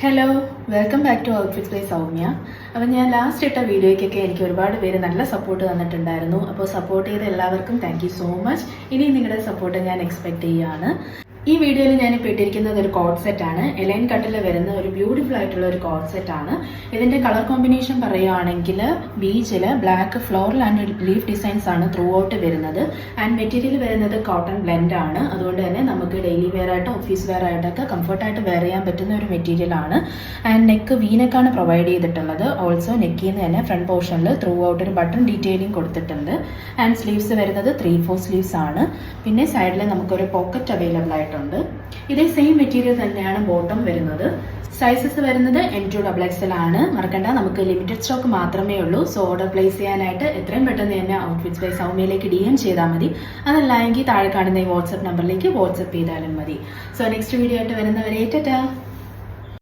Hello, welcome back to outfits by Soumya. അപ്പോൾ ഞാൻ last ഇട്ട വീഡിയോയ്ക്കൊക്കെ എനിക്ക് ഒരുപാട് പേര് നല്ല സപ്പോർട്ട് തന്നിട്ടുണ്ടായിരുന്നു. അപ്പോൾ സപ്പോർട്ട് ചെയ്ത എല്ലാവർക്കും താങ്ക് യു സോ മച്ച്. ഇനി നിങ്ങളുടെ സപ്പോർട്ട് ഞാൻ എക്സ്പെക്ട് ചെയ്യുകയാണ്. ഈ വീഡിയോയിൽ ഞാനിപ്പോൾ ഇട്ടിരിക്കുന്നത് ഒരു കോഡ് സെറ്റ് ആണ്. എലൈൻ കട്ടിൽ വരുന്ന ഒരു ബ്യൂട്ടിഫുൾ ആയിട്ടുള്ള ഒരു കോഡ് സെറ്റ് ആണ്. ഇതിന്റെ കളർ കോമ്പിനേഷൻ പറയുകയാണെങ്കിൽ ബീച്ചിൽ black floral and leaf designs ആണ് ത്രൂ ഔട്ട് വരുന്നത്. ആൻഡ് മെറ്റീരിയൽ വരുന്നത് കോട്ടൺ ബ്ലെൻഡ് ആണ്. അതുകൊണ്ട് തന്നെ നമുക്ക് ഡെയിലി വെയർ ആയിട്ട് ഓഫീസ് വെയർ ആയിട്ടൊക്കെ കംഫർട്ടായിട്ട് വെയർ ചെയ്യാൻ പറ്റുന്ന ഒരു മെറ്റീരിയൽ ആണ്. ആൻഡ് നെക്ക് വീനെക്കാണ് പ്രൊവൈഡ് ചെയ്തിട്ടുള്ളത്. ഓൾസോ നെക്കിൽ നിന്ന് തന്നെ ഫ്രണ്ട് പോർഷനിൽ ത്രൂ ഔട്ട് ഒരു ബട്ടൺ ഡീറ്റെയിലിംഗ് കൊടുത്തിട്ടുണ്ട്. ആൻഡ് സ്ലീവ്സ് വരുന്നത് 3/4 സ്ലീവ്സ് ആണ്. പിന്നെ സൈഡിൽ നമുക്കൊരു പോക്കറ്റ് അവൈലബിൾ ആയിട്ട്. ഇതേ സെയിം മെറ്റീരിയൽ തന്നെയാണ് ബോട്ടം വരുന്നത്. സൈസസ് വരുന്നത് M2XXL ആണ്. മറക്കണ്ട, നമുക്ക് ലിമിറ്റഡ് സ്റ്റോക്ക് മാത്രമേ ഉള്ളൂ. സോ ഓർഡർ പ്ലേസ് ചെയ്യാനായിട്ട് എത്രയും പെട്ടെന്ന് തന്നെ ഔട്ട്ഫിറ്റ്സ് ബൈ സൗമ്യയിലേക്ക് DM ചെയ്താൽ മതി. അതല്ല എങ്കിൽ താഴെ കാണുന്ന ഈ വാട്സ്ആപ്പ് നമ്പറിലേക്ക് വാട്സ്ആപ്പ് ചെയ്താലും മതി. സോ നെക്സ്റ്റ് വീഡിയോ ആയിട്ട് വരുന്നവരെ ടാറ്റാ.